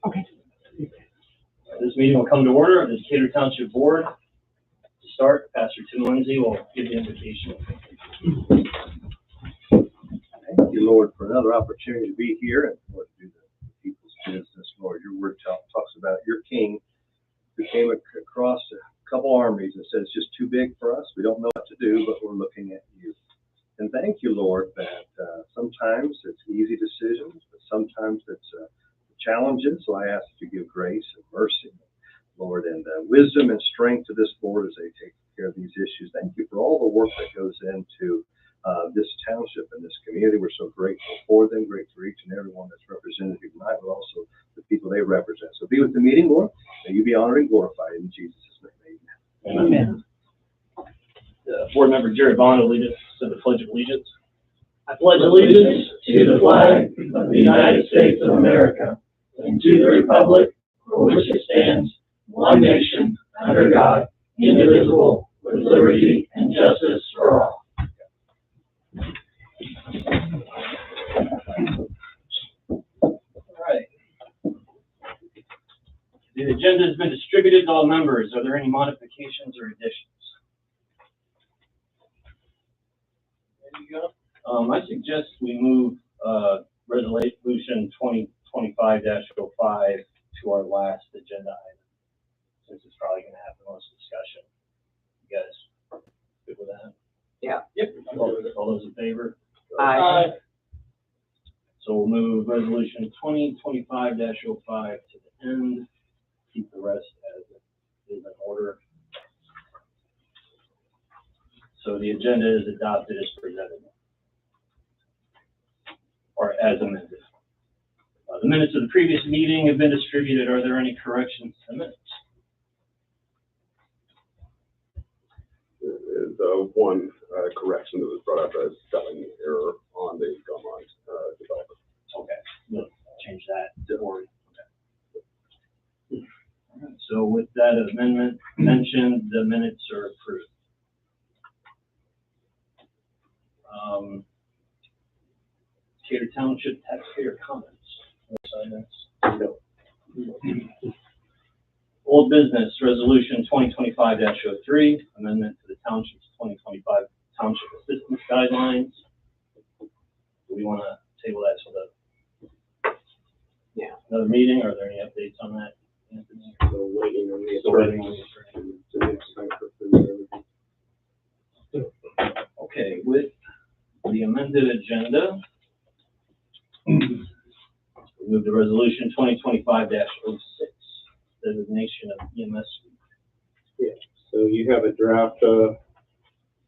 Okay. This meeting will come to order of the Decatur Township Board. To start, Pastor Tim Lindsay will give the invocation. Thank you, Lord, for another opportunity to be here and Lord, to do the people's business. Lord, your word talks about your king who came across a couple armies and said it's just too big for us. We don't know what to do, but we're looking at you. And thank you, Lord, that sometimes it's easy decisions, but sometimes it's challenges. So I ask that you give grace and mercy, Lord, and wisdom and strength to this board as they take care of these issues. Thank you for all the work that goes into this township and this community. We're so grateful for them, grateful for each and every one that's represented here tonight, but also the people they represent. So be with the meeting, Lord. May you be honored and glorified in Jesus' name. Amen. Amen. Board member Jared Bond will lead us to the Pledge of Allegiance. I pledge allegiance to the flag of the United States of America and to the republic for which it stands, one nation, under God, indivisible, with liberty and justice for all. All right. The agenda has been distributed to all members. Are there any modifications or additions? There you go. I suggest we move resolution 2025-05 to our last agenda item, since it's probably going to have the most discussion. You guys good with that? Yeah. Yep. All those in favor? Aye. So we'll move resolution 2025-05 to the end. Keep the rest as it is in order. So the agenda is adopted as presented, or as amended. The minutes of the previous meeting have been distributed. Are there any corrections to the minutes? There is one correction that was brought up as spelling error on the Gumont development. Okay, we'll change that to Ori. Okay. All right. So with that amendment mentioned, the minutes are approved. Decatur Township taxpayer comments. Old business resolution 2025-03, amendment to the Township's 2025 Township Assistance Guidelines. Do we want to table that till another meeting? Are there any updates on that, Anthony? So waiting on the Still waiting on the attorney. to next time for Okay, with the amended agenda, we move to resolution 2025-06, designation of EMS. Yeah, so you have a draft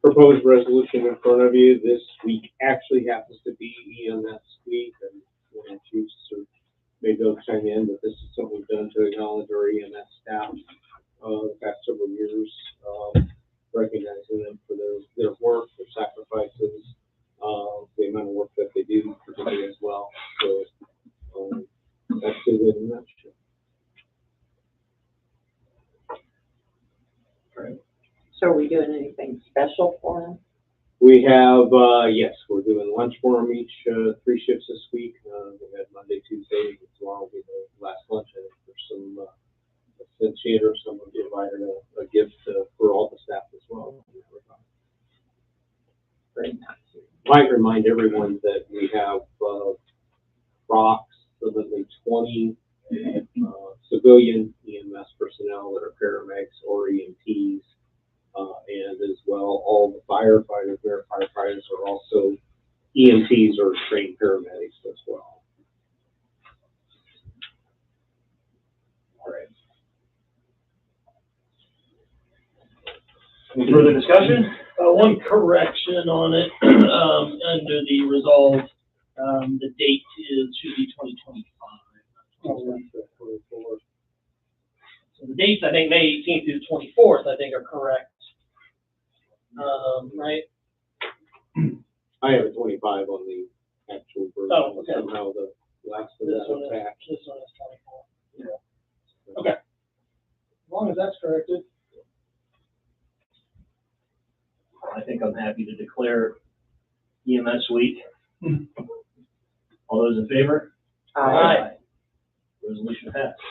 proposed resolution in front of you. This week actually happens to be EMS week, and when chiefs may go chime in, but this is something we've done to acknowledge our EMS staff the past several years, recognizing them for their work, their sacrifices, the amount of work that they do for today as well. So that's it in a nutshell. So are we doing anything special for them? We have, yes, we're doing lunch for them each 3 shifts this week. We had Monday, Tuesday, and tomorrow will be the last lunch. I think there's some, since theater, someone provided a gift for all the staff as well. Very nice. Might remind everyone that we have approximately 20 civilian EMS personnel that are paramedics or EMTs, and as well, all the firefighters, their firefighters are also EMTs or trained paramedics as well. All right. Any further discussion? One correction on it, under the resolve, the date should be 2025. So the dates, I think May 18th through 24th, I think are correct. Right? I have a 25 on the actual version. Oh, okay. Somehow the last of This that one is back. is 24. Yeah. Okay. As long as that's corrected. I think I'm happy to declare EMS week. All those in favor? Aye. Resolution passed.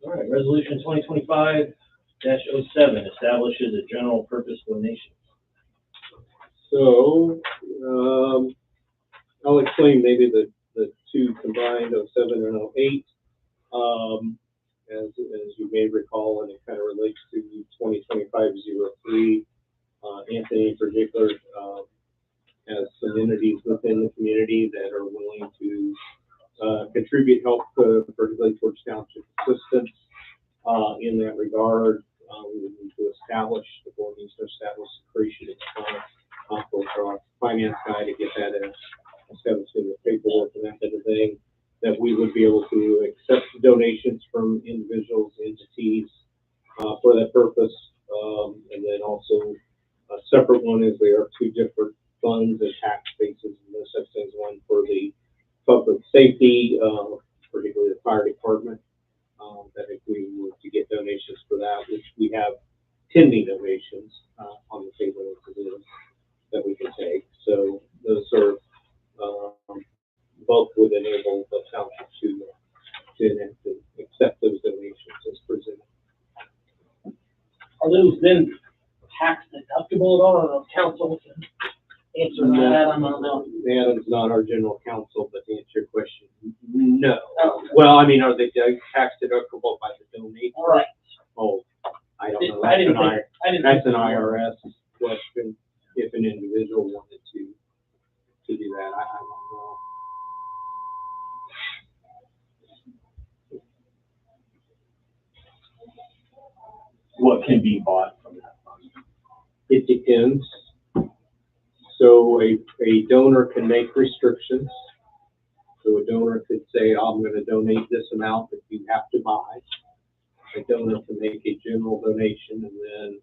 All right, resolution 2025-07 establishes a general purpose donation. So, I'll explain maybe the two combined, 07 and 08. As you may recall, and it kind of relates to 2025-03. Anthony in particular, has some entities within the community that are willing to contribute help, particularly towards township assistance. In that regard, we would need to establish, the board needs to establish the creation of a for our finance guy to get that established in the paperwork and that type of thing, that we would be able to accept donations from individuals, entities, for that purpose. And then also a separate one is there are two different funds and tax bases and those such things. One for the public safety, particularly the fire department, that if we were to get donations for that, which we have pending donations on the table that we can take. So those are both would enable the township to accept those donations as presented. Are those then tax deductible at all, or council can answer that? I don't know. Adam's not our general counsel, but to answer your question, no. Oh. Well, I mean, are they tax deductible by the donation? Right. Oh, I don't know. I didn't think That's an IRS question. If an individual wanted to do that, I don't know. What can be bought from that fund? It depends. So a donor can make restrictions. So a donor could say, I'm going to donate this amount that you have to buy. A donor can make a general donation, and then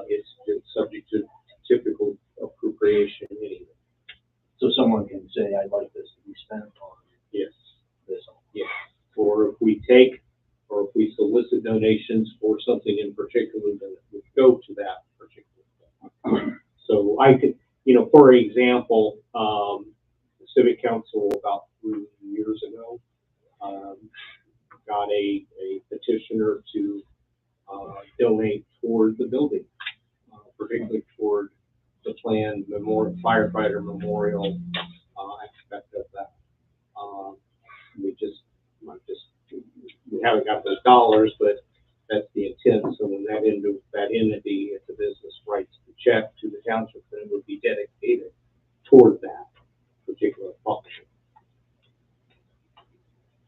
it's subject to typical appropriation anyway. So someone can say, I'd like this to be spent on Yes. this. Yes. Or if we solicit donations for something in particular, then it would go to that particular thing. So I could, for example, the Civic Council about 3 years ago got a petitioner to donate toward the building, particularly toward the planned firefighter memorial aspect of that. We haven't got those dollars, but that's the intent. So when that entity, if the business writes the check to the township, then it would be dedicated toward that particular function.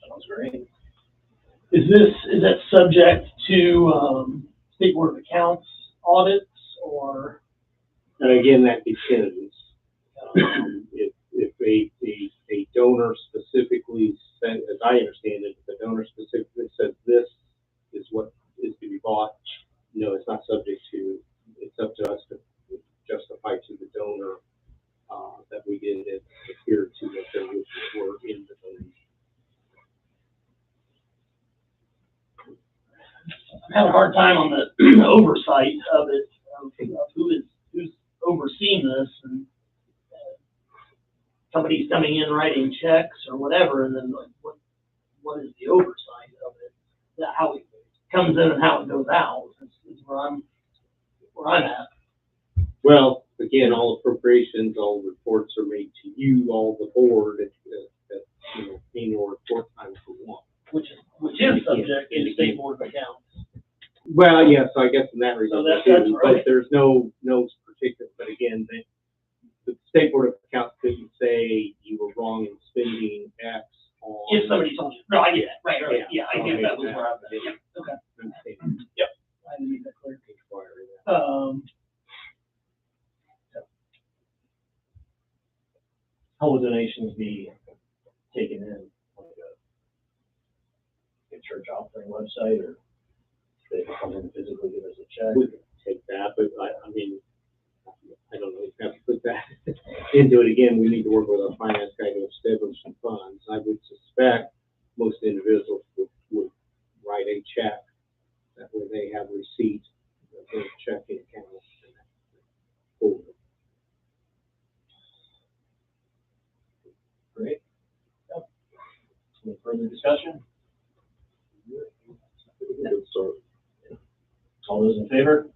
Sounds great. Is that subject to State Board of Accounts audits, or? And again, that depends. If a donor specifically says, as I understand it, if the donor specifically says this is what is to be bought, no, it's not subject to. It's up to us to justify to the donor that we did adhere to what their wishes were in the donation. I'm having a hard time on the oversight of it, of who's overseeing this, and somebody's coming in writing checks or whatever, and then like, what is the oversight of it? How it comes in and how it goes out is where I'm at. Well, again, all appropriations, all reports are made to you, all the board at annual report time for one. Which is subject to the State Board of Accounts. Well, yeah, so I guess in that regard, So that's right. but there's no particular, but again, the State Board of Accounts couldn't say you were wrong in spending X on. If somebody told you, no, I get that, right, Yeah. I get that was where I'm at, yep, okay, yep, I didn't make that clear. How will donations be taken in? Like a church offering website, or they can come in and physically give us a check? We could take that, but I mean, I don't know, we have to put that into it again. We need to work with our finance guy to establish some funds. I would suspect most individuals would write a check, that way they have receipt, their checking account. Great. Any further discussion? Good start. All those in favor?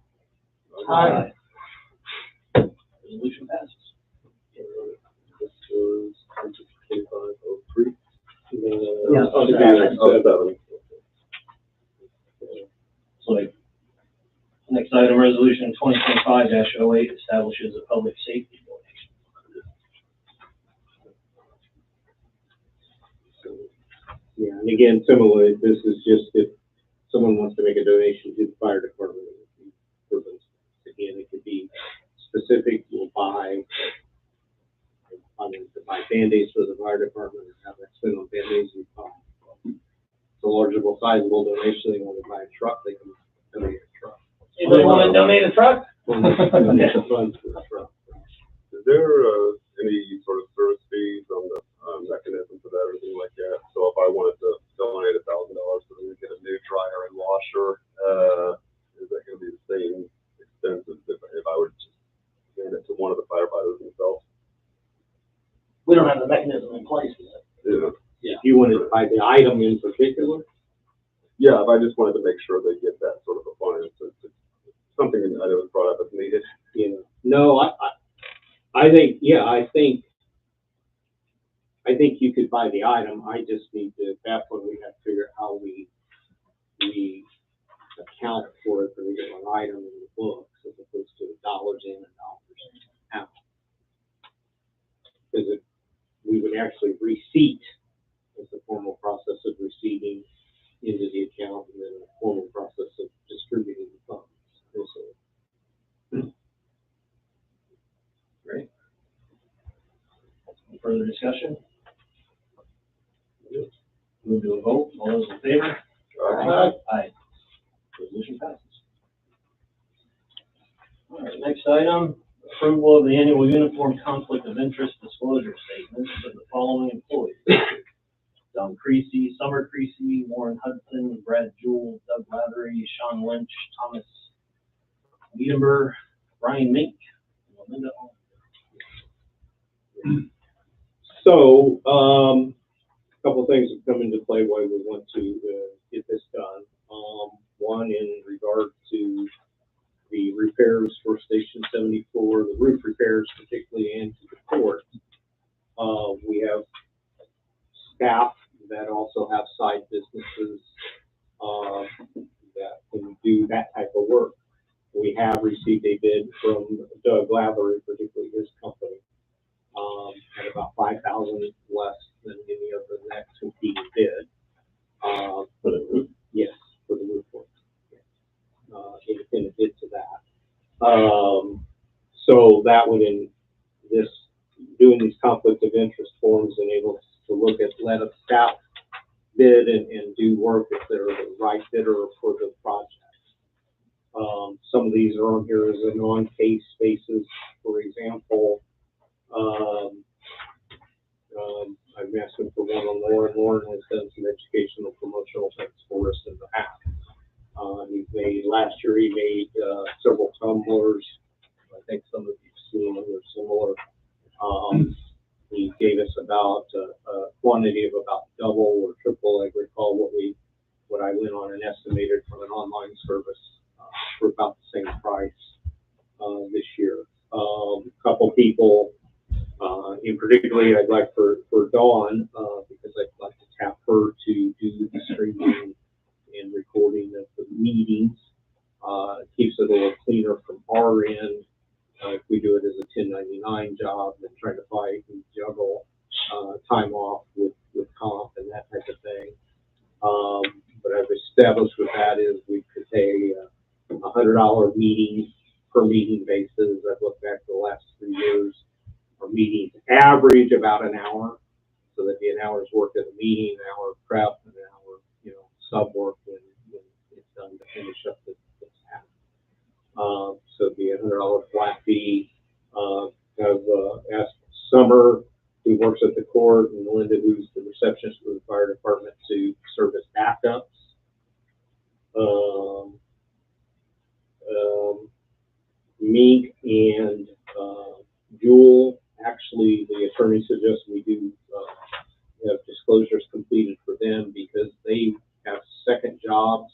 Aye. Resolution passes. This was 2503. Yeah. Oh, seven. So next item, resolution 2025-08 establishes a public safety donation. Yeah, and again, similarly, this is just if someone wants to make a donation to the fire department. Again, it could be specific, we'll buy, to buy Band-Aids for the fire department, or have that spend on Band-Aids, we buy. It's a larger, sizable donation, they want to buy a truck, they can donate a truck. Anybody want to donate a truck? Donate the funds for the truck. Is there any sort of service fees on the mechanism for that or anything like that? So if I wanted to donate $1,000 so that we get a new dryer and washer, is that going to be the same expense as if I were to just hand it to one of the firefighters themselves? We don't have the mechanism in place yet. Yeah. If you wanted to buy the item in particular, Yeah, if I just wanted to make sure they get that sort of a fund, it's something that I know was brought up as needed. you know, no, I think, yeah, I think you could buy the item. I just need to, that's when we have to figure out how we account for a particular item in the books as opposed to dollars in and dollars out. Because we would actually receipt as the formal process of receiving into the account and then the formal process of distributing the funds. Great. Any further discussion? Move to a vote. All those in favor? Aye. Resolution passes. All right, next item, approval of the annual uniform conflict of interest disclosure statements of the following employees. Don Creasy, Summer Creasy, Warren Hudson, Brad Jewell, Doug Lathery, Sean Lynch, Thomas Wiedenberg, Brian Mink, and Linda Owen. So, a couple of things have come into play why we want to get this done. One in regard to the repairs for Station 74, the roof repairs particularly, and to the court. We have staff that also have side businesses that can do that type of work. We have received a bid from Doug Lathery, particularly his company, at about $5,000 less than any of the next competing bid. For the roof? Yes, for the roof work. Independent bid to that. So that would, in this, doing these conflict of interest forms, enable us to look at, let a staff bid and do work if they're the right bidder for the project. Some of these are on here as a non-case basis. For example, I'm asking for one on Lauren. Lauren has done some educational promotional things for us in the past. Last year he made several tumblers. I think some of you've seen them, they're similar. He gave us about a quantity of about double or triple, I recall what I went on and estimated from an online service for about the same price this year. A couple people, in particularly I'd like for Dawn, because I'd like to tap her to do the streaming and recording of the meetings. Keeps it a little cleaner from our end. If we do it as a 1099 job, then trying to fight and juggle time off with comp and that type of thing. But I've established with that is we could pay $100 meetings per meeting basis. I've looked back the last 3 years. Our meetings average about an hour, so that'd be an hour's work at a meeting, an hour of prep, and an hour, sub work when it's done to finish up the task. So it'd be a $100 flat fee. I've asked Summer, who works at the court, and Linda, who's the receptionist for the fire department, to serve as backups. Mink and Jewel, actually, the attorney suggests we do have disclosures completed jobs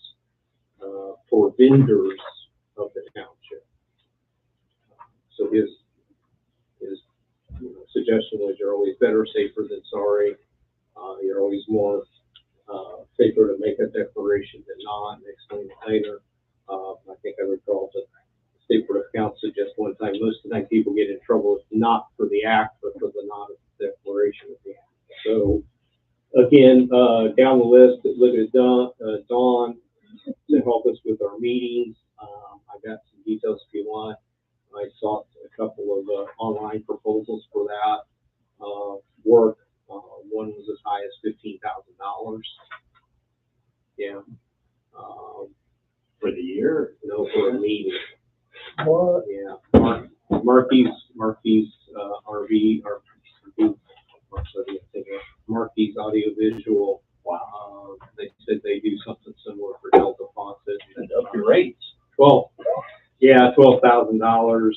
for vendors of the township. So his suggestion was you're always better safer than sorry. You're always more safer to make a declaration than not and explain it later. I think I recall that the State Board of Accounts suggests one time, most of the time people get in trouble not for the act, but for the non-declaration of the act. So again, down the list, look at Dawn to help us with our meetings. I got some details if you want. I sought a couple of online proposals for that work. One was as high as $15,000. Yeah. For the year? No, for a meeting. What? Yeah. Marquis RV, Marquis Audiovisual. Wow. They said they do something similar for Delta Faucet. And up your rates. $12,000.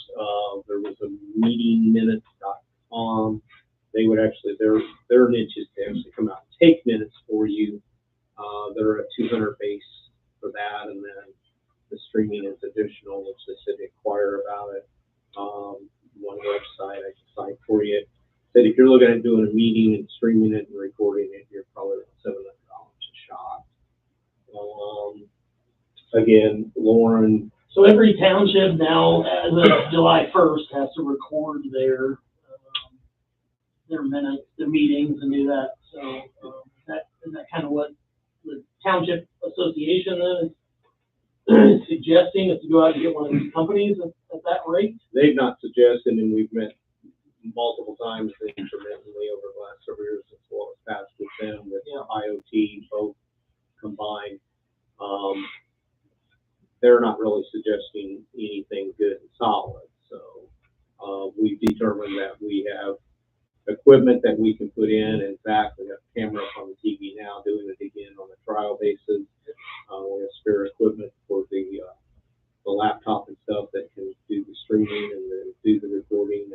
There was a meetingminutes.com. They would actually, their niche is to actually come out and take minutes for you. They're a 200 base for that, and then the streaming is additional, which they said they inquire about it. One website I can cite for you. Said if you're looking at doing a meeting and streaming it and recording it, you're probably $700 a shot. Again, Lauren. So every township now, as of July 1st, has to record their minutes, their meetings, and do that. So is that kind of what the Township Association then is suggesting, is to go out and get one of these companies at that rate? They've not suggested, and we've met multiple times intermittently over the last several years as well as passed with them with IoT both combined. They're not really suggesting anything good and solid. So we've determined that we have equipment that we can put in. In fact, we have cameras on the TV now doing it again on a trial basis. We have spare equipment for the laptop and stuff that can do the streaming and then do the recording.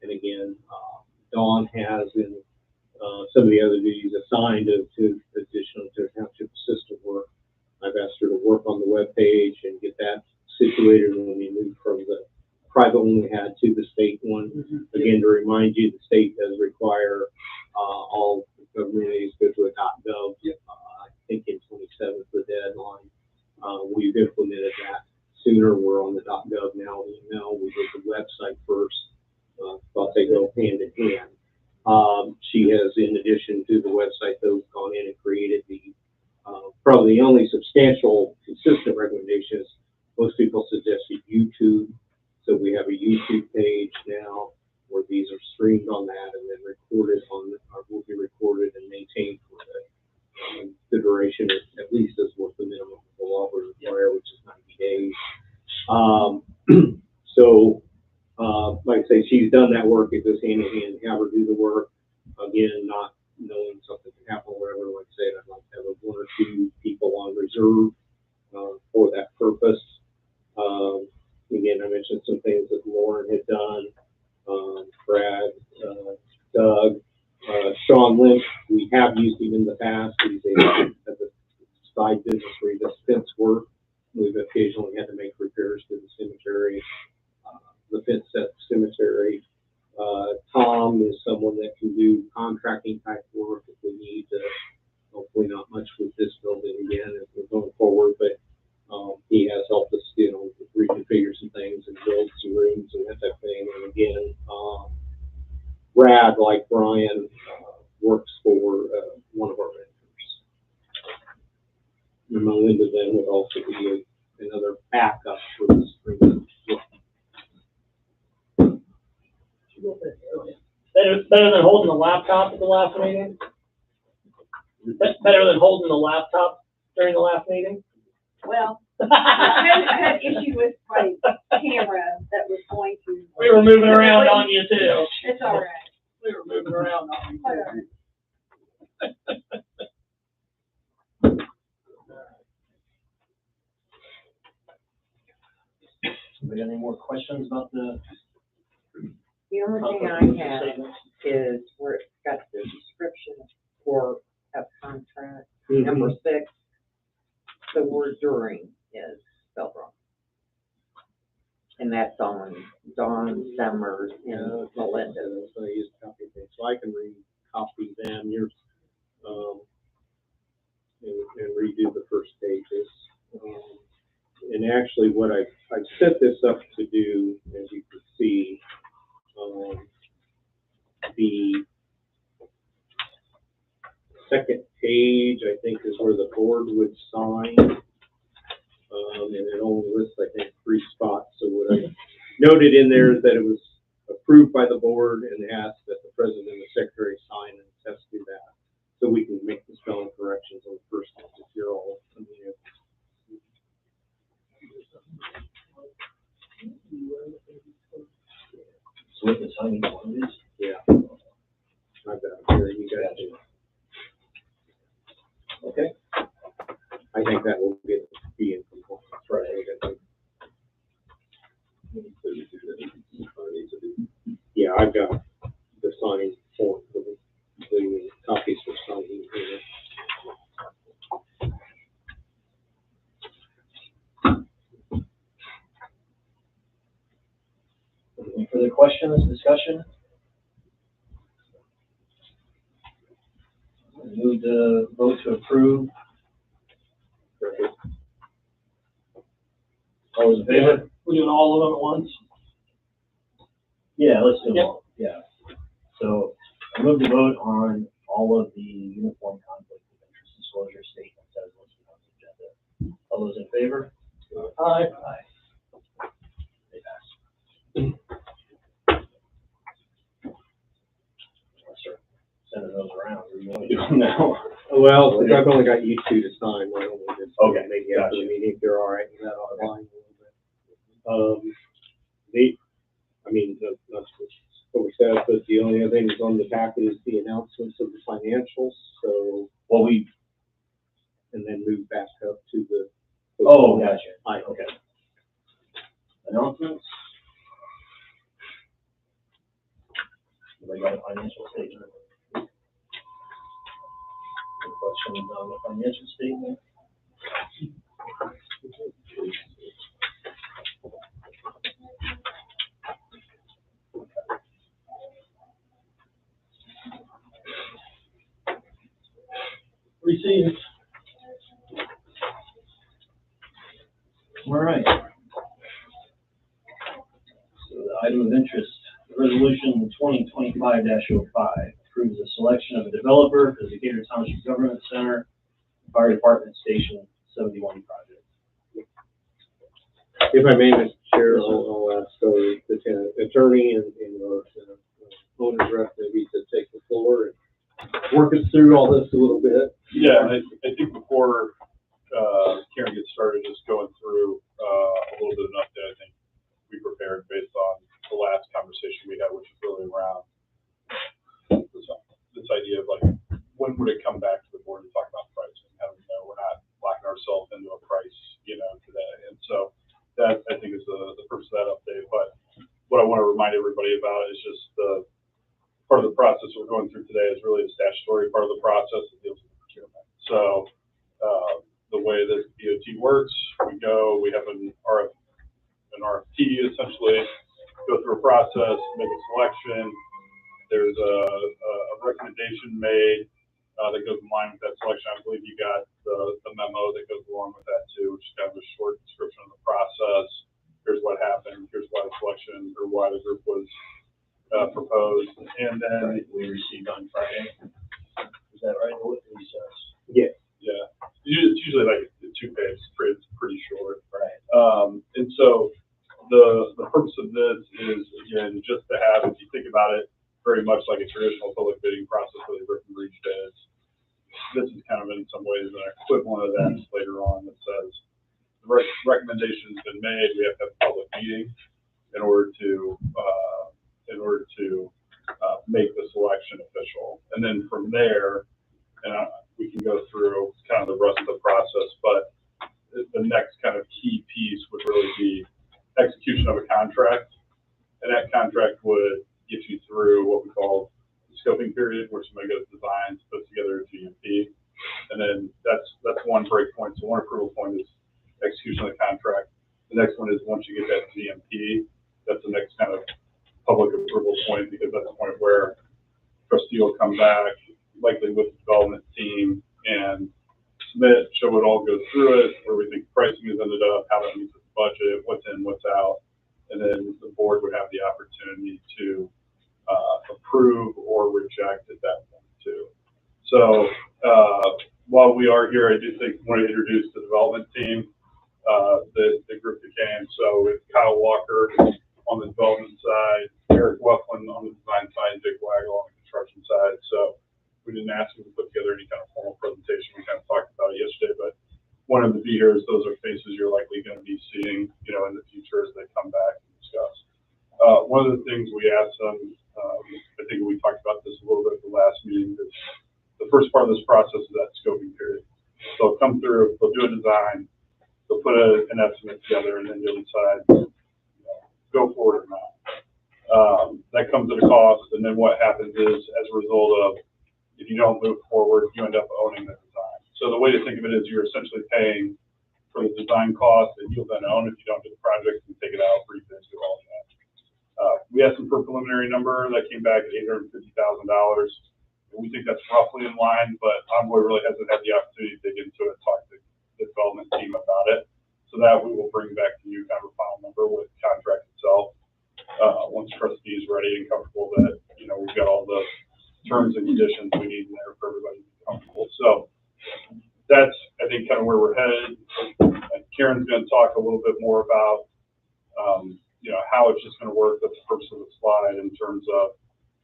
And again, Dawn has in some of the other duties assigned to additional to township assistant work. I've asked her to work on the web page and get that situated when we move from the private one we had to the state one. Mm-hmm. Again, to remind you, the state does require all government entities go to a .gov. I think in 27 is the deadline. We've implemented that sooner. We're on the .gov now. We did the website first. Thought they go hand in hand. She has, in addition to the website, though, gone in and created the probably the only substantial consistent recommendation is most people suggested YouTube. So we have a YouTube page now where these are streamed on that and then recorded or will be recorded and maintained for the duration at least as what the minimum of the law would require, which is 90 days. So like I say, she's done that work. It goes hand in hand. Have her do the work. Again, not knowing something can happen or whatever. Like I said, I'd like to have one or two people on reserve for that purpose. Again, I mentioned some things that Lauren had done. Brad, Doug, Sean Lynch, we have used him in the past. He's a side business where he does fence work. We've occasionally had to make repairs to the cemetery, the fence at the cemetery. Tom is someone that can do contracting type work if we need to. Hopefully not much with this building again as we're going forward, but he has helped us, reconfigure some things and build some rooms and that type of thing. And again, Brad, like Brian, works for one of our vendors. And Melinda then would also be another backup for this room. Better than holding the laptop at the last meeting? Better than holding the laptop during the last meeting? Well, I had an issue with my camera that was going to. We were moving around on you too. It's all right. We were moving around on you too. We got any more questions about the? The only thing I have is where it's got the description for a contract, number 6. the word during is spelled wrong. And that's on Dawn Summers and Melinda. So I use copy paste, so I can re-copy them, yours, and redo the first pages. And actually what I set this up to do, as you can see, the second page, I think, is where the board would sign. And it only lists, I think, 3 spots. So what I noted in there is that it was approved by the board and asked that the president and the secretary sign and attest to that. So we can make the spelling corrections on the first page if you're all familiar. So what the signing one is? Yeah. I've got it here, you guys do. Okay. I think that will be in compliance, right? I think. Yeah, I've got the signing form, the copies for signing here. Any further questions, discussion? Move the vote to approve. All those in favor? We're doing all of them at once? Yeah, let's do them Yep. all, yeah. So I move to vote on all of the uniform conflict of interest disclosure statements as listed on the agenda. All those in favor? Aye. Aye. They pass. I'll start sending those around, or you want to do them now? Well, since I've only got you 2 to sign, why don't we just, Okay, maybe after the gotcha. meeting, if you're all right with that online a little bit. That's what we said, but the only other thing that's on the back is the announcements of the financials, so, Well, and then move back up to the. oh, gotcha. Aye. Okay. Announcements? Have I got a financial statement? Any questions on the financial statement? Received. All right. So the item of interest, resolution 2025-05 approves the selection of a developer for the Decatur Township Government Center Fire Department Station 71 project. If I may, Mr. Chair, I'll ask the attorney and our owner's rep maybe to take the floor and work us through all this a little bit. Yeah, and I think before, Karen gets started, just going through, a little bit of an update, I think we prepared based on the last conversation we had, which is really around this idea of like, when would it come back to the board to talk about pricing? How do we know we're not locking ourselves into a price, today? And so that, I think, is the purpose of that update. But what I want to remind everybody about is just the part of the process we're going through today is really the statutory part of the process that deals with procurement. So the way that DOT works, we have an RFP essentially, go through a process, make a selection. There's a recommendation made that goes in line with that selection. I believe you got the memo that goes along with that too, which is kind of a short description of the process. Here's what happened. Here's why the selection or why the group was proposed. And then We received on Friday. Is that right? What we said? Yeah. yeah, it's usually like a 2-page, it's pretty short. Right. And so the purpose of this is, again, just to have, if you think about it, very much like a traditional public bidding process where they rip and read bids. This is kind of in some ways an equivalent of that later on that says the recommendation has been made, we have to have a public meeting in order to make the selection official. And then from there, we can go through kind of the rest of the process, but the next kind of key piece would really be execution of a contract. And that contract would get you through what we call the scoping period, where somebody goes designs, puts together a GMP, And then that's one break point. So one approval point is execution of the contract. The next one is once you get that GMP, that's the next kind of public approval point, because that's the point where trustee will come back, likely with the development team, and submit, show it all, go through it, where we think pricing has ended up, how that meets the budget, what's in, what's out, and then the board would have the opportunity to approve or reject at that point too. So while we are here, I do think I want to introduce the development team, the group that came. So it's Kyle Walker on the development side, Eric Weflin on the design side, Dick Waggle on the construction side. So we didn't ask them to put together any kind of formal presentation. We kind of talked about it yesterday, but one of the viewers, those are faces you're likely going to be seeing, you know, in the future as they come back and discuss. One of the things we asked them, I think we talked about this a little bit at the last meeting, is the first part of this process is that scoping period. So they'll come through, they'll do a design, they'll put an estimate together, and then you'll decide, you know, go forward or not. That comes at a cost, and then what happens is, as a result of, if you don't move forward, you end up owning the design. So the way to think of it is you're essentially paying for the design cost that you'll then own if you don't do the project and take it out, rebid, do all of that. We asked them for a preliminary number that came back at $850,000. We think that's roughly in line, but Envoy really hasn't had the opportunity to dig into it, talk to the development team about it. So that we will bring back to you kind of a final number with the contract itself. Once trustee is ready and comfortable that, you know, we've got all the terms and conditions we need in there for everybody to be comfortable. So that's, I think, kind of where we're headed. Karen's going to talk a little bit more about, you know, how it's just going to work. That's the purpose of the slide in terms of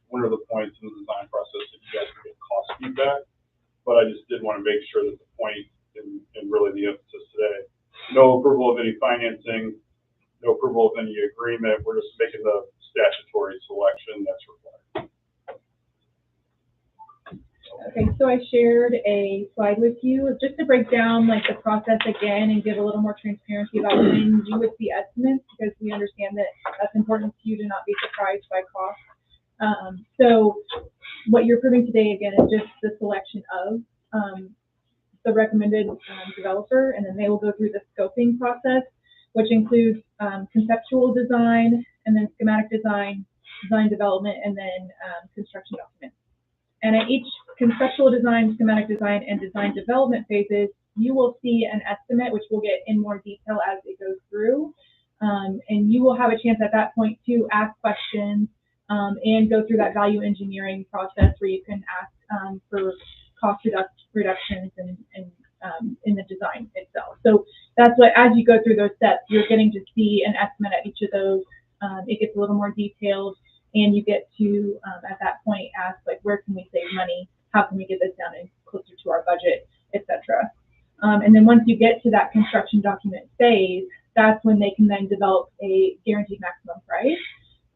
what are the points in the design process that you guys can get cost feedback. But I just did want to make sure that the point and really the emphasis today, no approval of any financing, no approval of any agreement. We're just making the statutory selection that's required. Okay, so I shared a slide with you just to break down like the process again and give a little more transparency about when you would see estimates, because we understand that that's important to you to not be surprised by cost. So what you're approving today again is just the selection of the recommended developer, and then they will go through the scoping process, which includes conceptual design, and then schematic design, design development, and then construction documents. And at each conceptual design, schematic design, and design development phases, you will see an estimate, which we'll get in more detail as it goes through. And you will have a chance at that point to ask questions and go through that value engineering process where you can ask for cost reductions and in the design itself. So that's what, as you go through those steps, you're getting to see an estimate at each of those. It gets a little more detailed, and you get to, at that point, ask, like, where can we save money? How can we get this down and closer to our budget, etc. And then once you get to that construction document phase, that's when they can then develop a guaranteed maximum price.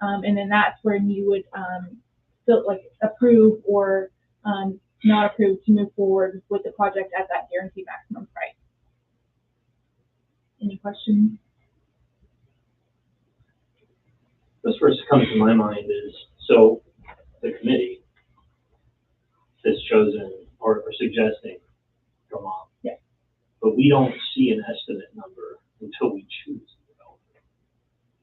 And then that's when you would still, like, approve or not approve to move forward with the project at that guaranteed maximum price. Any questions? This first comes to my mind is, so the committee has chosen or suggesting Vermont. Yes. But we don't see an estimate number until we choose the developer,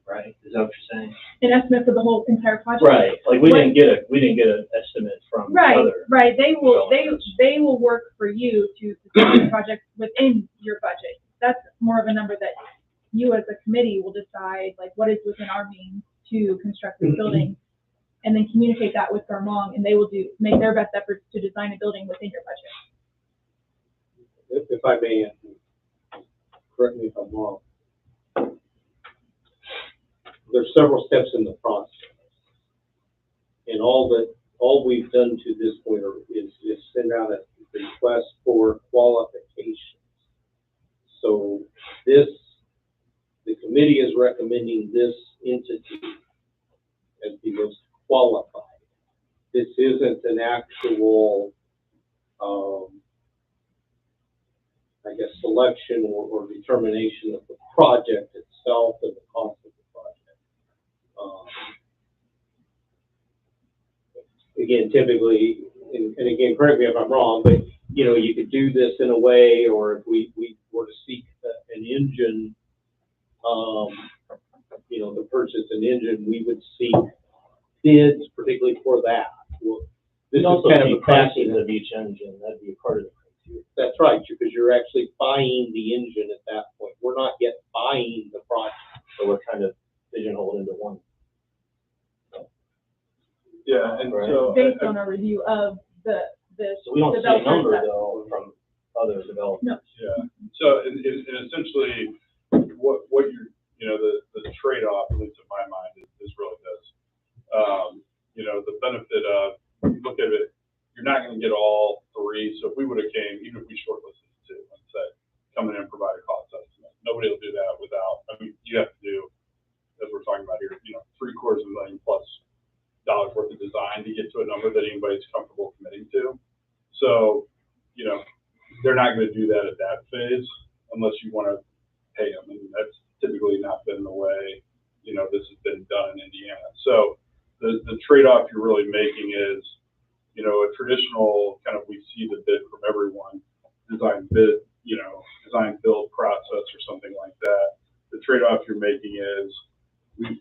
right? Is that what you're saying? An estimate for the whole entire project? Right. Like we didn't get an estimate from other. Right. They will work for you to design the project within your budget. That's more of a number that you as a committee will decide, like, what is within our means to construct this building, and then communicate that with Vermont, and they will make their best efforts to design a building within your budget. If I may, correct me if I'm wrong. There's several steps in the process, and all we've done to this point is send out a request for qualifications. So the committee is recommending this entity as the most qualified. This isn't an actual, I guess, selection or determination of the project itself and the cost of the project. Again, typically, and again, correct me if I'm wrong, but you know, you could do this in a way, or if we were to seek an engine, you know, to purchase an engine, we would seek bids particularly for that. Well, this There's is also kind of the a prices pricing. of each engine, that'd be a part of the criteria. That's right, because you're actually buying the engine at that point. We're not yet buying the project. So we're kind of pigeonholed into one. Yeah, and Right. so. Based on our review of the So we don't see a developers number that- though from other developers. Yeah, so and essentially, what you're, you know, the trade-off, at least in my mind, is really this. You know, the benefit of, you look at it, you're not gonna get all three, so if we would've came, even if we shortlisted two and said, come in and provide a cost estimate, nobody will do that without, I mean, you have to do, as we're talking about here, you know, $750,000 plus worth of design to get to a number that anybody's comfortable committing to. So, you know, they're not gonna do that at that phase unless you wanna pay them, and that's typically not been the way, you know, this has been done in Indiana. So the trade-off you're really making is, you know, a traditional kind of, we see the bid from everyone, design bid, you know, design build process or something like that. The trade-off you're making is,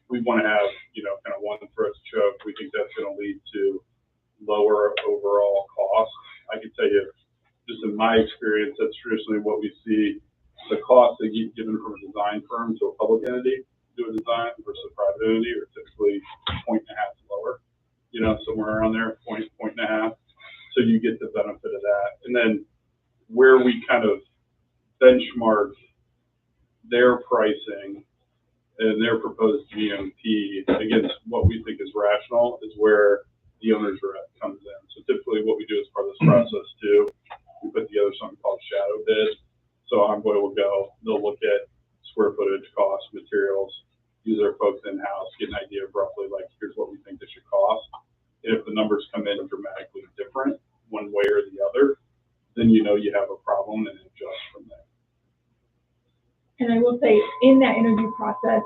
we wanna have, you know, kind of one throat to choke. We think that's gonna lead to lower overall costs. I can tell you, just in my experience, that's traditionally what we see, the cost that get given from a design firm to a public entity, do a design versus a private entity, are typically 1.5 lower, you know, somewhere around there, point and a half. So you get the benefit of that. And then where we kind of benchmark their pricing and their proposed GMP against what we think is rational is where the owner's rep comes in. So typically what we do as part of this process too, we put together something called shadow bid. So Envoy will go, they'll look at square footage, cost, materials, use their folks in-house, get an idea of roughly like, here's what we think this should cost. And if the numbers come in dramatically different, one way or the other, then you know you have a problem and adjust from there. And I will say, in that interview process,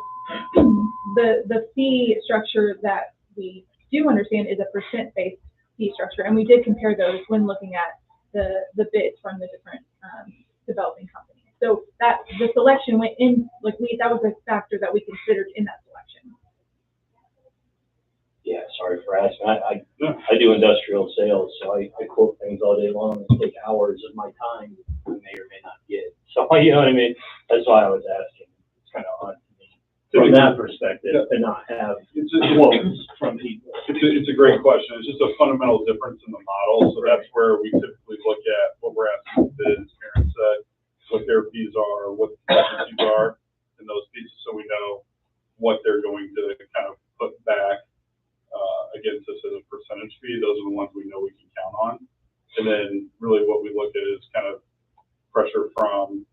the fee structure that we do understand is a percent-based fee structure, and we did compare those when looking at the bids from the different developing companies. So that the selection went in, like that was a factor that we considered in that selection. Yeah, sorry for asking. I do industrial sales, so I quote things all day long and take hours of my time I may or may not get. So, you know what I mean? That's why I was asking. It's kind of odd to me from that perspective to not have quotes from people. It's a great question. It's just a fundamental difference in the model. So that's where we typically look at what we're asking the bid, as Karen said, what their fees are, what the contingencies are in those pieces, so we know what they're going to kind of put back against us as a percentage fee. Those are the ones we know we can count on. And then really what we look at is kind of pressure from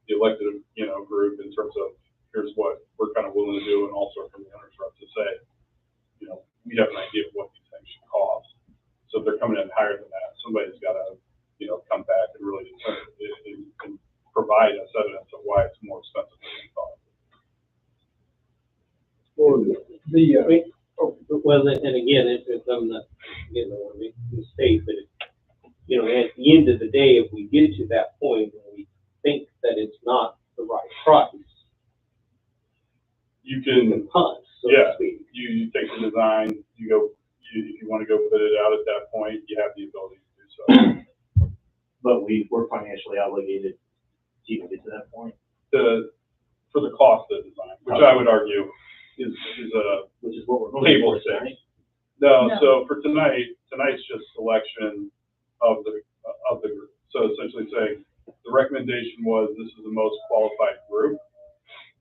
the elected, you know, group in terms of here's what we're kind of willing to do, and also from the owner's rep to say, you know, we have an idea of what these things should cost. So if they're coming in higher than that, somebody's got to, you know, come back and really determine and provide us evidence of why it's more expensive than we thought. Well, and again, if I'm not, you know, I make a mistake, but you know, at the end of the day, if we get to that point and we think that it's not the right price, You we can, can punt, so yeah, to speak. you take the design, you go, if you want to go bid it out at that point, you have the ability to do so. But we're financially obligated to even get to that point. For the cost of the design, which I would argue is Which is what we're voting table for stakes. tonight. No, No. so for tonight's just selection of the group. So essentially saying, the recommendation was, this is the most qualified group.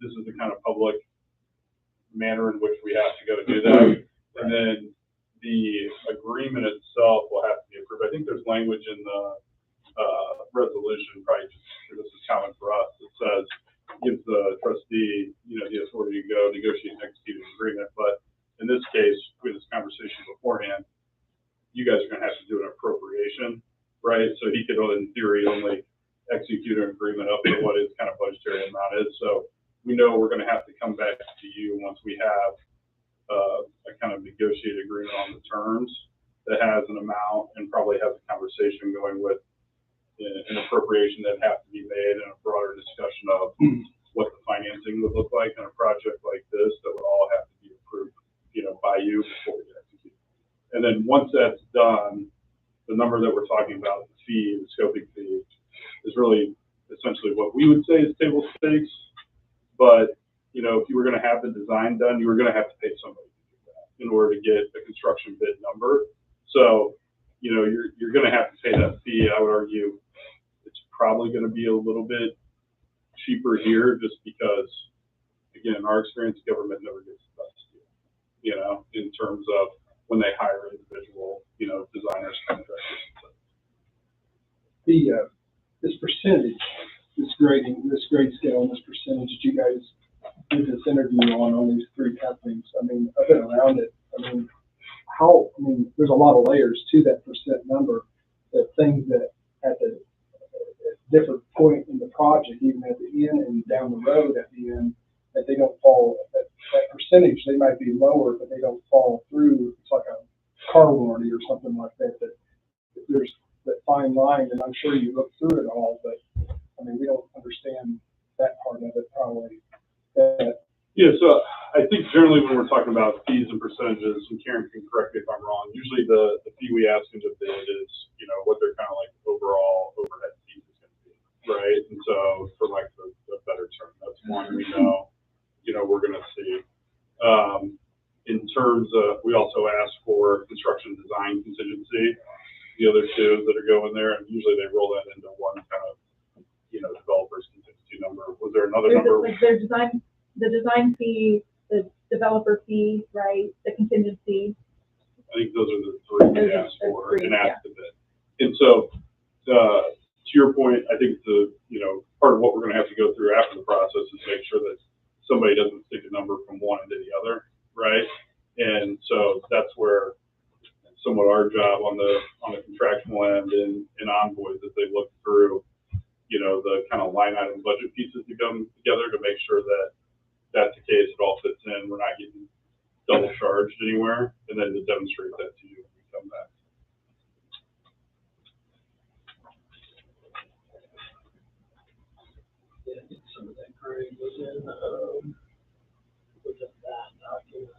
This is the kind of public manner in which we have to go do that. And then the agreement itself will have to be approved. I think there's language in the resolution, probably just, this is common for us, it says, gives the trustee, you know, the authority to go negotiate and execute an agreement. But in this case, we had this conversation beforehand, you guys are gonna have to do an appropriation, right? So he could, in theory, only execute an agreement up to what his kind of budgetary amount is. So we know we're gonna have to come back to you once we have a kind of negotiated agreement on the terms that has an amount and probably has a conversation going with an appropriation that has to be made and a broader discussion of what the financing would look like in a project like this that would all have to be approved, by you before we execute. And then once that's done, the number that we're talking about, the fee, the scoping fee, is really essentially what we would say is table stakes. But, if you were going to have the design done, you were going to have to pay somebody to do that in order to get a construction bid number. So, you're going to have to pay that fee. I would argue it's probably going to be a little bit cheaper here just because, again, in our experience, government never gets the best deal, in terms of when they hire individual, designers, contractors. This percentage, this grade scale and this percentage that you guys did this interview on these three companies. I mean, I've been around it. There's a lot of layers to that percent number, that things that at the different point in the project, even at the end and down the road at the end, that they don't fall, that percentage, they might be lower, but they don't fall through. It's like a car warranty or something like that, that there's that fine line, and I'm sure you look through it all, but we don't understand that part of it probably. Yeah, so I think generally when we're talking about fees and percentages, and Karen can correct me if I'm wrong, usually the fee we ask them to bid is, what their kind of like overall overhead fee is going to be, right? And so for like the better term, that's one we know, we're going to see. In terms of, we also ask for construction design contingency, the other two that are going there, and usually they roll that into one kind of, developer's contingency number. Was there another number? Like the design fee, the developer fee, right, the contingency. I think those are the three we asked for and asked a bit. And so, to your point, I think part of what we're going to have to go through after the process is make sure that somebody doesn't stick a number from one into the other, right? And so that's where somewhat our job on the contractual end and envoys as they look through, the kind of line item budget pieces to come together to make sure that that's the case, it all fits in, we're not getting double charged anywhere, and then to demonstrate that to you when we come back. Yeah, I think some of that grade was in that document.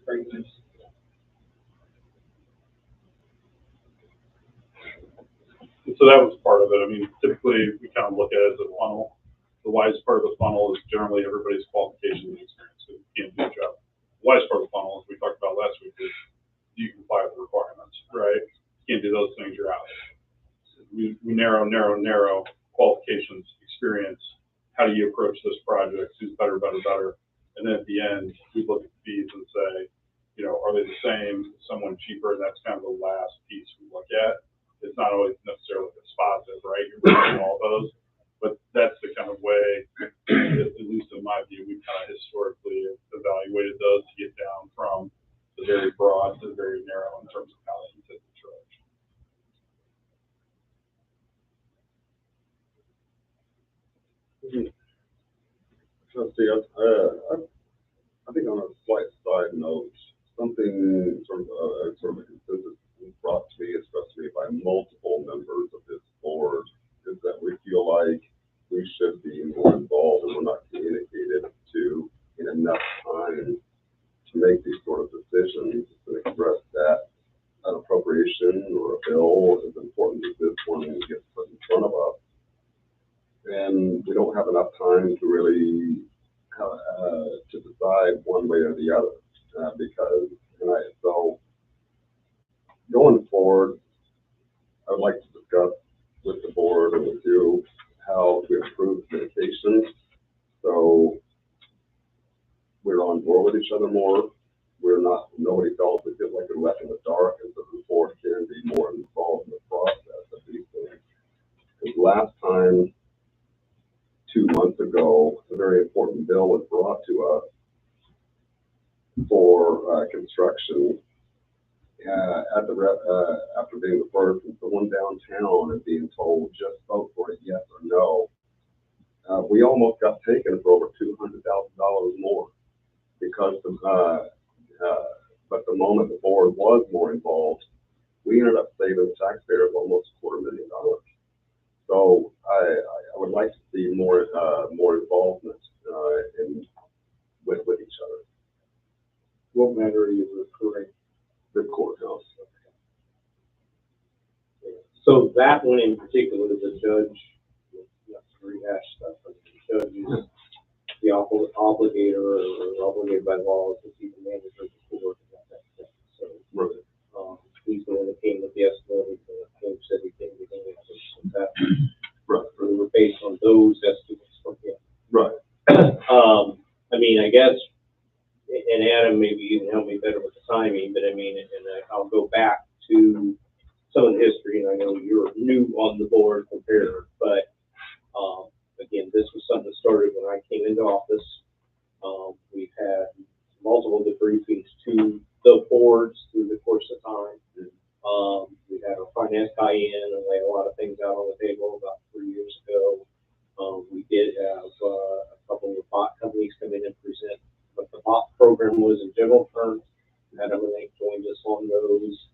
Ranges. And so that was part of it. Typically we kind of look at it as a funnel. The widest part of the funnel is generally everybody's qualifications and experience, because you can't do the job. The widest part of the funnel, as we talked about last week, is do you comply with the requirements, right? You can't do those things, you're out. We narrow qualifications, experience. How do you approach this project? Who's better? And then at the end, we look at fees and say, are they the same? Is someone cheaper? And that's kind of the last piece we look at. It's not always necessarily a positive, right? You're bringing all those, but that's the kind of way, at least in my view, we kind of historically evaluated those to get down from the very broad to the very narrow in terms of how they intend to charge. Trustee, I think on a slight side note, something sort of a consensus brought to me, especially by multiple members of this board, is that we feel like we should be more involved and we're not communicated to in enough time to make these sort of decisions and express that an appropriation or a bill as important as this one gets put in front of us. And we don't have enough time to really to decide one way or the other, because so going forward, I would like to discuss with the board and with you how to improve communication so we're on board with each other more. Nobody felt we feel like we're left in the dark, and so the board can be more involved in the process of these things. Because last time, 2 months ago, a very important bill was brought to us for construction, after being referred from someone downtown and being told just vote for it, yes or no, we almost got taken for over $200,000 more because but the moment the board was more involved, we ended up saving taxpayers almost $250,000. So I would like to see more involvement with each other. What matter are you referring? The courthouse. So that one in particular, the judge, not to rehash stuff, but the judge is the obligator or obligated by law to see the manager of the court and that thing. So, Right. he's the one that came with the estimate, and the judge said he came with the estimate. That, Right. we were based on those estimates from him. Right. I mean, I guess, and Adam, maybe you can help me better with the timing, but I mean, I'll go back to some of the history, and I know you're new on the board compared, but, again, this was something that started when I came into office. We've had multiple debriefings to the boards through the course of time. We had our finance guy in and laid a lot of things out on the table about 3 years ago. We did have a couple of bot companies come in and present what the bot program was in general terms. Adam and they joined us on those,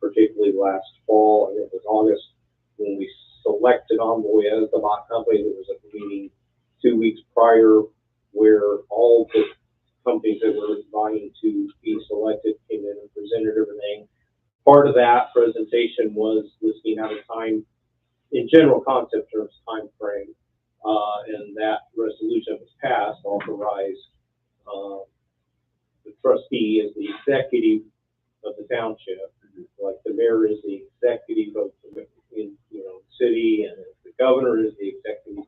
particularly last fall, I think it was August, when we selected Envoy as the bot company. There was a meeting 2 weeks prior where all the companies that were vying to be selected came in and presented everything. Part of that presentation was listing out a time, in general concept terms, time frame, and that resolution was passed, authorized the trustee as the executive of the township, like the mayor is the executive of the city, and the governor is the executive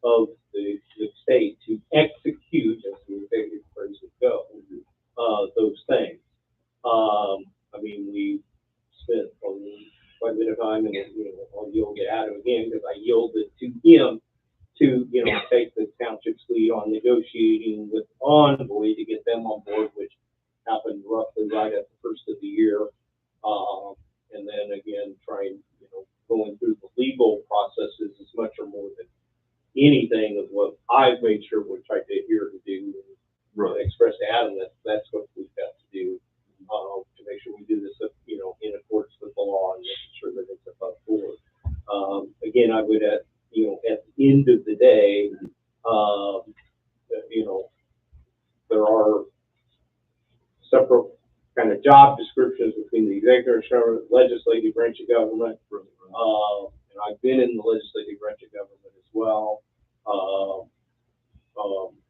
of the state to execute, as the executive phrase would go, those things. I mean, we spent quite a bit of time, and I'll yield to Adam again because I yielded to him to take the township's lead on negotiating with Envoy to get them on board, which happened roughly right at the first of the year, and then again trying going through the legal processes as much or more than anything of what I've made sure we tried to adhere to do. And express to Adam that that's what we've got to do to make sure we do this, in accordance with the law and making sure that it's above board. Again, I would at the end of the day, there are separate kind of job descriptions between the executive and legislative branch of government. And I've been in the legislative branch of government as well.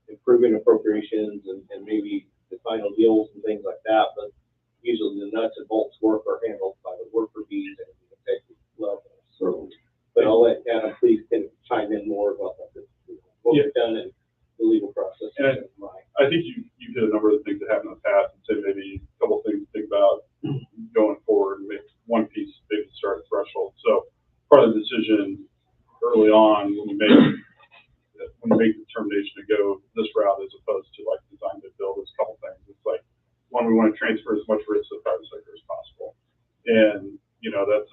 Improving appropriations and maybe the final deals and things like that, but usually the nuts and bolts work are handled by the worker bees at the executive level. So, but I'll let Adam please chime in more about that, what we've done in the legal process. And I think you hit a number of the things that happened in the past and say maybe a couple of things to think about going forward and make one piece maybe start at threshold. So part of the decision early on when you make the determination to go this route as opposed to like design to build is a couple things. It's like, one, we want to transfer as much risk to the private sector as possible. And, that's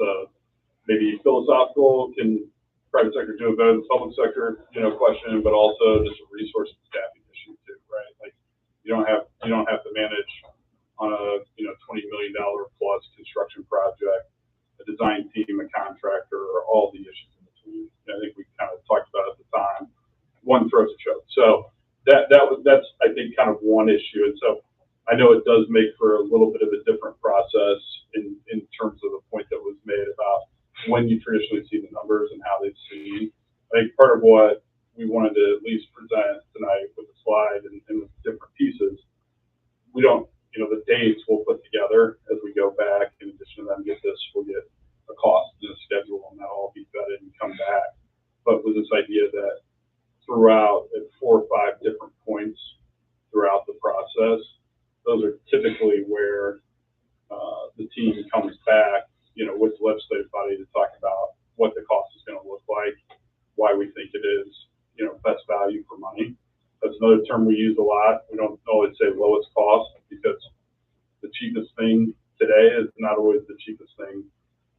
maybe philosophical, can private sector do it better than the public sector, question, but also just a resource and staffing issue too, right? Like you don't have to manage on a, $20 million plus construction project, a design team, a contractor, or all the issues in between. I think we kind of talked about at the time. One throats a choke. So that's I think kind of one issue. And so I know it does make for a little bit of a different process in terms of the point that was made about when you traditionally see the numbers and how they've seen. I think part of what we wanted to at least present tonight with the slide and the different pieces, we don't, the dates we'll put together as we go back. In addition to them get this, we'll get a cost and a schedule, and that'll all be vetted and come back. But with this idea that throughout at 4 or 5 different points throughout the process, those are typically where the team comes back, with the legislative body to talk about what the cost is going to look like, why we think it is, best value for money. That's another term we use a lot. We don't always say lowest cost because the cheapest thing today today is not always the cheapest thing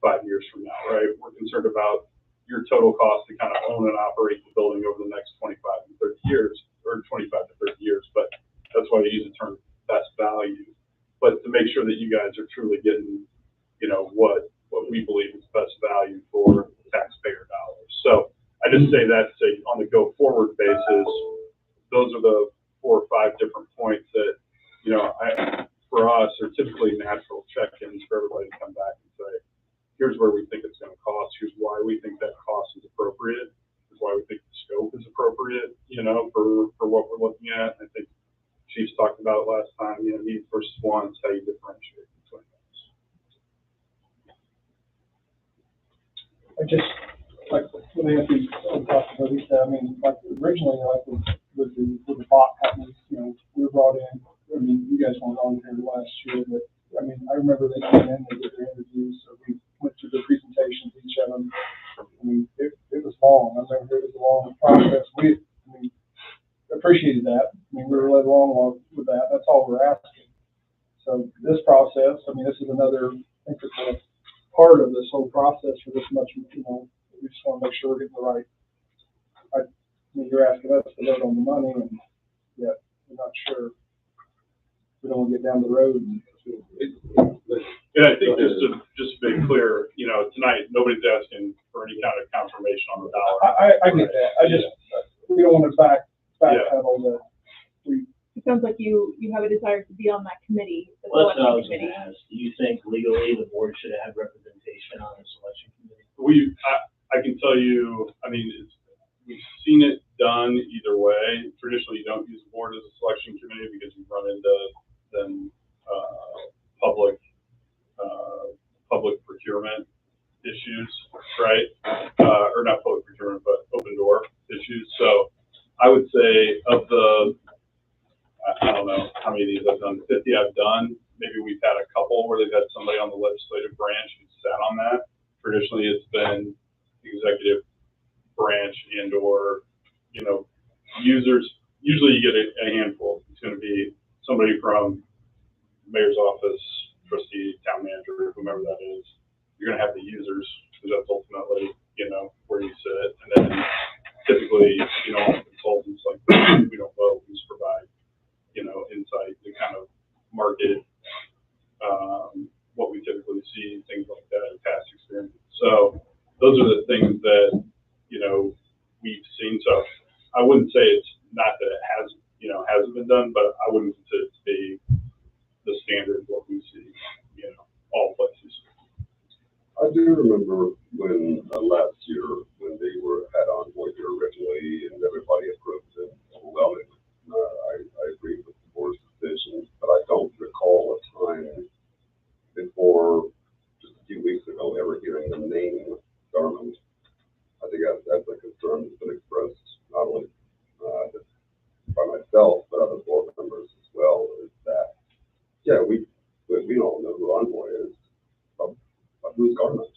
5 years from now, right? We're concerned about your total cost to kind of own and operate the building over the next 25 to 30 years, or 25 to 30 years, but that's why I use the term best value. But to make sure that you guys are truly getting, you know, what we believe is best value for taxpayer dollars. So I just say that to say on the go forward basis, those are the 4 or 5 different points that, you know, for us are typically natural check-ins for everybody to come back and say, here's where we think it's going to cost. Here's why we think that cost is appropriate. Here's why we think the scope is appropriate, you know, for what we're looking at. I think Chief's talked about it last time, you know, needs versus wants, how you differentiate between those. I just, like, when Anthony talked about this, I mean, like, originally, like, with the bot happening, you know, we were brought in, I mean, you guys weren't on here last year, but, I mean, I remember they came in, they did their interviews, so we went through the presentations, each of them. I mean, it was long. I remember it was a long process. I mean, appreciated that. I mean, we were led along with that. That's all we're asking. So this process, I mean, this is another integral part of this whole process for this much, you know, we just want to make sure we're getting the right. I mean, you're asking us to vote on the money, and yet we're not sure. We don't want to get down the road. And I think just to be clear, you know, tonight, nobody's asking for any kind of confirmation on the dollar. I get that. I just, we don't want to backpedal the, It sounds like you have a desire to be on that committee. the Well, that's what I was selection gonna ask. Do you think legally the board should have representation on the selection committee? I can tell you, I mean, we've seen it done either way. Traditionally, you don't use the board as a selection committee because you run into then public procurement issues, right? Or not public procurement, but open door issues. So I would say of the, I don't know how many of these I've done, 50 I've done, maybe we've had a couple where they've had somebody on the legislative branch who sat on that. Traditionally, it's been executive branch and or, you know, users. Usually you get a handful. It's going to be somebody from mayor's office, trustee, town manager, whomever that is. You're going to have the users, because that's ultimately, you know, where you sit. And then typically, you know, consultants like we don't vote, we just provide, you know, insight to kind of market what we typically see, things like that in past experience. So those are the things that, you know, we've seen. So I wouldn't say it's not that it has, you know, hasn't been done, but I wouldn't consider it to be the standard what we see, you know, all places. I do remember when last year when they had on board here originally and everybody approved it overwhelmingly. I agree with the board's decision, but I don't recall a time before just a few weeks ago ever hearing the name Garland. I think that's a concern that's been expressed not only by myself but other board members as well. Is that we don't know who Envoy is, but who's Garland?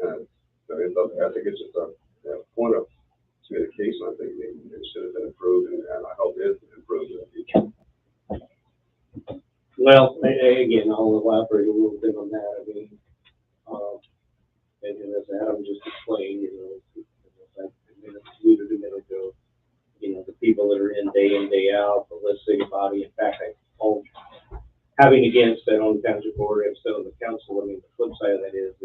And so I think it's just a point of communication. I think it should have been improved, and I hope it is improved in the future. Well, again, I'll elaborate a little bit on that. I mean, and as Adam just explained, you know, I alluded a minute ago, you know, the people that are in day out, the List City body. In fact, having again sat on the township board and sat on the council, I mean, the flip side of that is